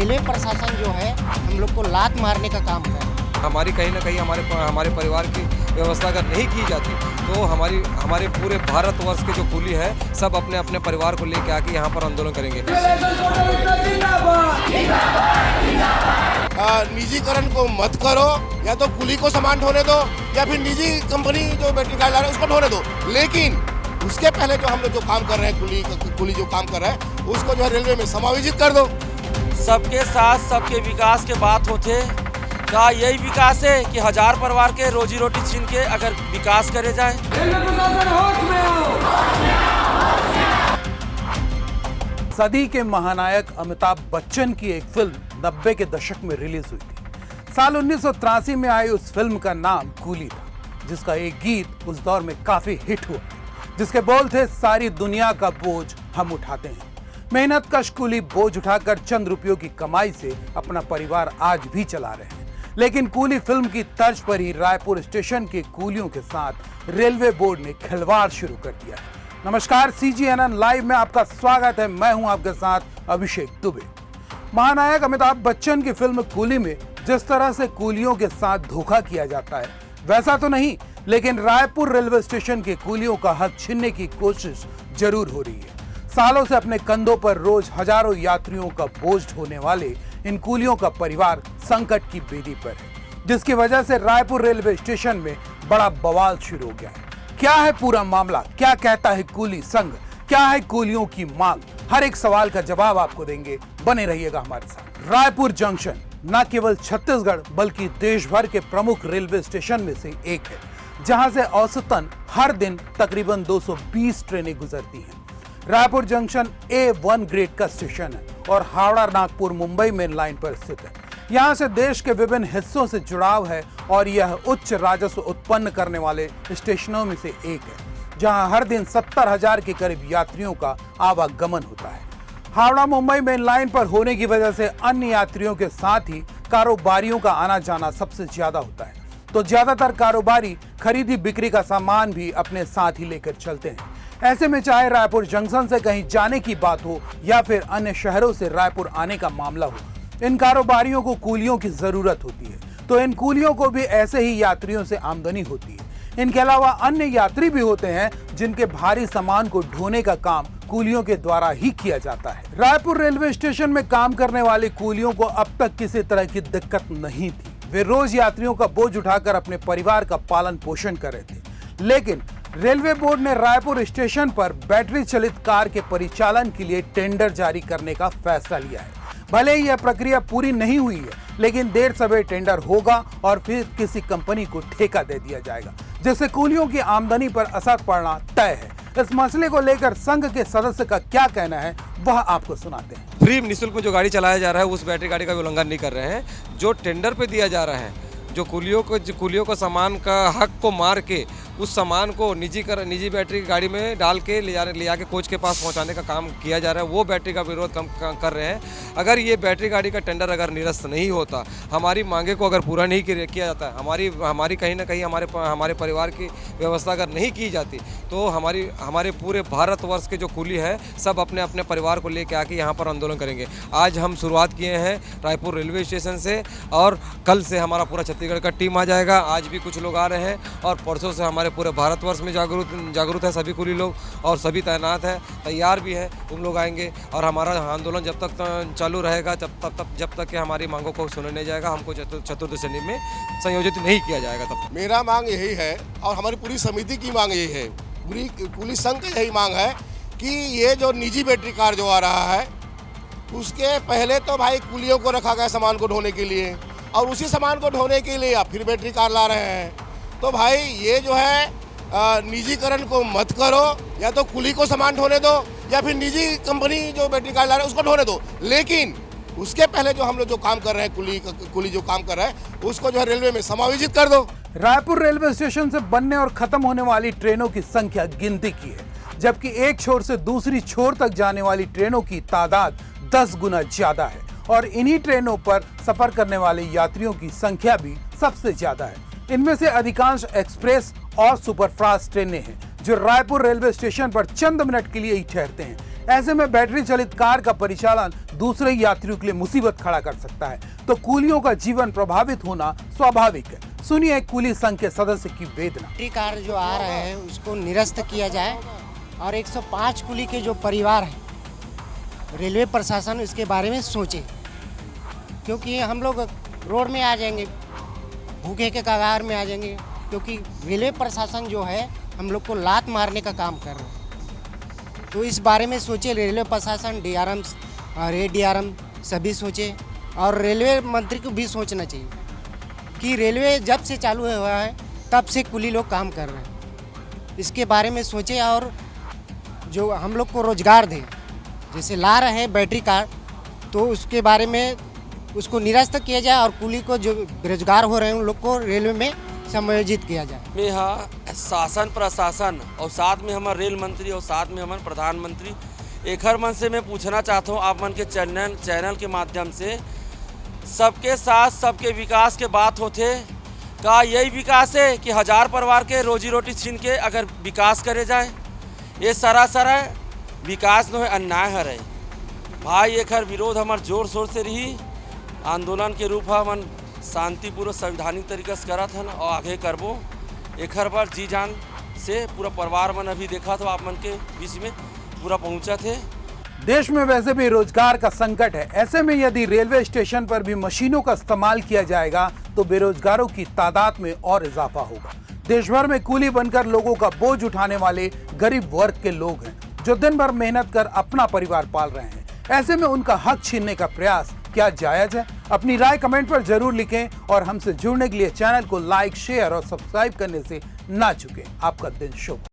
Railway प्रशासन जो है हम लोग को लात मारने का काम कर रहा है। हमारी कहीं ना कहीं हमारे परिवार की व्यवस्था अगर नहीं की जाती तो हमारे पूरे भारतवर्ष के जो कूली है सब अपने अपने परिवार को लेकर आके यहाँ पर आंदोलन करेंगे। निजीकरण को मत करो, या तो कुली को सामान ढोने दो या फिर निजी कंपनी जो बैटरी कार ला रहे हैं उसको ढोने दो, लेकिन उसके पहले जो हम लोग जो काम कर रहे हैं कुली जो काम कर रहे हैं उसको जो है रेलवे में समायोजित कर दो। सबके साथ सबके विकास के बात होते, क्या यही विकास है कि 1000 परिवार के रोजी रोटी छीन के अगर विकास करे जाए? सदी के महानायक अमिताभ बच्चन की एक फिल्म 90 के दशक में रिलीज हुई थी। साल 1983 में आई उस फिल्म का नाम कूली था, जिसका एक गीत उस दौर में काफी हिट हुआ, जिसके बोल थे सारी दुनिया का बोझ हम उठाते हैं। मेहनत कश कूली बोझ उठाकर चंद रुपयों की कमाई से अपना परिवार आज भी चला रहे हैं। लेकिन कूली फिल्म की तर्ज पर ही रायपुर स्टेशन के कूलियों के साथ रेलवे बोर्ड ने खिलवाड़ शुरू कर दिया है। नमस्कार, CGNN लाइव में आपका स्वागत है। मैं हूं आपके साथ अभिषेक दुबे। महानायक अमिताभ बच्चन की फिल्म कूली में जिस तरह से कूलियों के साथ धोखा किया जाता है वैसा तो नहीं, लेकिन रायपुर रेलवे स्टेशन के कूलियों का हक छीनने की कोशिश जरूर हो रही है। सालों से अपने कंधों पर रोज हजारों यात्रियों का बोझ ढोने वाले इन कूलियों का परिवार संकट की बेड़ी पर है, जिसकी वजह से रायपुर रेलवे स्टेशन में बड़ा बवाल शुरू हो गया है। क्या है पूरा मामला, क्या कहता है कूली संघ, क्या है कूलियों की मांग, हर एक सवाल का जवाब आपको देंगे। बने रहिएगा हमारे साथ। रायपुर जंक्शन न केवल छत्तीसगढ़ बल्कि देश भर के प्रमुख रेलवे स्टेशन में से एक है, जहां से औसतन हर दिन तकरीबन 220 ट्रेनें गुजरती हैं। रायपुर जंक्शन A1 ग्रेड का स्टेशन है और हावड़ा नागपुर मुंबई मेन लाइन पर स्थित है। यहाँ से देश के विभिन्न हिस्सों से जुड़ाव है और यह उच्च राजस्व उत्पन्न करने वाले स्टेशनों में से एक है, जहाँ हर दिन 70,000 के करीब यात्रियों का आवागमन होता है। हावड़ा मुंबई मेन लाइन पर होने की वजह से अन्य यात्रियों के साथ ही कारोबारियों का आना जाना सबसे ज्यादा होता है, तो ज्यादातर कारोबारी खरीदी बिक्री का सामान भी अपने साथ ही लेकर चलते हैं। ऐसे में चाहे रायपुर जंक्शन से कहीं जाने की बात हो या फिर अन्य शहरों से रायपुर आने का मामला हो, इन कारोबारियों को कूलियों की जरूरत होती है, तो इन कूलियों को भी ऐसे ही यात्रियों से आमदनी होती है। इनके अलावा अन्य यात्री भी होते हैं जिनके भारी सामान को ढोने का काम कूलियों के द्वारा ही किया जाता है। रायपुर रेलवे स्टेशन में काम करने वाले कूलियों को अब तक किसी तरह की दिक्कत नहीं थी। वे रोज यात्रियों का बोझ उठाकर अपने परिवार का पालन पोषण कर रहे थे। लेकिन रेलवे बोर्ड ने रायपुर स्टेशन पर बैटरी चलित कार के परिचालन के लिए टेंडर जारी करने का फैसला लिया है। भले ही यह प्रक्रिया पूरी नहीं हुई है, लेकिन देर सवेर टेंडर होगा और फिर किसी कंपनी को ठेका दे दिया जाएगा, जिससे कूलियों की आमदनी पर असर पड़ना तय है। इस मसले को लेकर संघ के सदस्य का क्या कहना है वह आपको सुनाते हैं। फ्री निःशुल्क में जो गाड़ी चलाया जा रहा है उस बैटरी गाड़ी का उल्लंघन नहीं कर रहे हैं। जो टेंडर पे दिया जा रहा है, जो कूलियों को सामान का हक को मार के उस सामान को निजी बैटरी की गाड़ी में डाल के ले जाके कोच के पास पहुंचाने का काम किया जा रहा है, वो बैटरी का विरोध कर रहे हैं। अगर ये बैटरी गाड़ी का टेंडर अगर निरस्त नहीं होता, हमारी मांगे को अगर पूरा नहीं किया जाता, हमारी कहीं ना कहीं हमारे परिवार की व्यवस्था अगर नहीं की जाती तो हमारे पूरे भारतवर्ष के जो कूली है सब अपने अपने परिवार को लेकर आके यहाँ पर आंदोलन करेंगे। आज हम शुरुआत किए हैं रायपुर रेलवे स्टेशन से और कल से हमारा पूरा छत्तीसगढ़ का टीम आ जाएगा। आज भी कुछ लोग आ रहे हैं और परसों से हमारे पूरे भारतवर्ष में जागरूक है सभी कूली लोग और सभी तैनात है, तैयार भी है। उन लोग आएंगे और हमारा आंदोलन जब तक चालू रहेगा जब तक कि हमारी मांगों को सुना नहीं जाएगा, हमको चतुर्थ श्रेणी में संयोजित नहीं किया जाएगा। तब मेरा मांग यही है और हमारी पूरी समिति की मांग यही है, पूरी कूली संघ की यही मांग है कि ये जो निजी बैटरी कार जो आ रहा है उसके पहले तो भाई कूलियों को रखा गया सामान को ढोने के लिए, और उसी सामान को ढोने के लिए आप फिर बैटरी कार ला रहे हैं। तो भाई ये जो है निजीकरण को मत करो, या तो कुली को सामान ढोने दो या फिर निजी कंपनी जो बैटरी कार ला रहे हैं उसको ढोने दो, लेकिन उसके पहले जो हम लोग जो काम कर रहे हैं कुली जो काम कर रहे हैं उसको जो है रेलवे में समायोजित कर दो। रायपुर रेलवे स्टेशन से बनने और खत्म होने वाली ट्रेनों की संख्या गिनती की है, जबकि एक छोर से दूसरी छोर तक जाने वाली ट्रेनों की तादाद 10 गुना ज्यादा है और इन्हीं ट्रेनों पर सफर करने वाले यात्रियों की संख्या भी सबसे ज्यादा है। इनमें से अधिकांश एक्सप्रेस और सुपरफास्ट ट्रेनें हैं जो रायपुर रेलवे स्टेशन पर चंद मिनट के लिए ही ठहरते हैं। ऐसे में बैटरी चलित कार का परिचालन दूसरे यात्रियों के लिए मुसीबत खड़ा कर सकता है, तो कूलियों का जीवन प्रभावित होना स्वाभाविक है। सुनिए कूली संघ के सदस्य की वेदना। बैटरी कार जो आ रहे हैं उसको निरस्त किया जाए और 105 कुली के जो परिवार हैं, रेलवे प्रशासन इसके बारे में सोचे, क्योंकि हम लोग रोड में आ जाएंगे, भूखे के कगार में आ जाएंगे, क्योंकि रेलवे प्रशासन जो है हम लोग को लात मारने का काम कर रहा है। तो इस बारे में सोचे रेलवे प्रशासन, डीआरएम और एडीआरएम सभी सोचे, और रेलवे मंत्री को भी सोचना चाहिए कि रेलवे जब से चालू हुआ है तब से कुली लोग काम कर रहे हैं। इसके बारे में सोचे और जो हम लोग को रोजगार दे, जैसे ला रहे हैं बैटरी कार, तो उसके बारे में उसको निरस्त किया जाए और कुली को जो बेरोजगार हो रहे हैं उन लोग को रेलवे में समायोजित किया जाए। में यहाँ शासन प्रशासन और साथ में हमारे रेल मंत्री और साथ में हमारे प्रधानमंत्री एक हर मन से मैं पूछना चाहता हूँ आप मन के चैनल के माध्यम से, सबके साथ सबके विकास के बात होते का यही विकास है कि 1000 परिवार के रोजी रोटी छीन के अगर विकास करे जाए, ये सरासर है विकास न अन्याय है रहे भाई। एक हर विरोध हमार जोर शोर से रही, आंदोलन के रूप हम शांतिपूर्वक संवैधानिक तरीके से करत हन और आगे करबो। एक हर बार जी जान से पूरा परिवार मन अभी देखा तो आप मन के बीच में पूरा पहुंचा थे। देश में वैसे भी रोजगार का संकट है, ऐसे में यदि रेलवे स्टेशन पर भी मशीनों का इस्तेमाल किया जाएगा तो बेरोजगारों की तादाद में और इजाफा होगा। देश भर में कूली बनकर लोगों का बोझ उठाने वाले गरीब वर्ग के लोग हैं जो दिन भर मेहनत कर अपना परिवार पाल रहे हैं। ऐसे में उनका हक छीनने का प्रयास क्या जायज है? अपनी राय कमेंट पर जरूर लिखें और हमसे जुड़ने के लिए चैनल को लाइक, शेयर और सब्सक्राइब करने से ना चूकें। आपका दिन शुभ।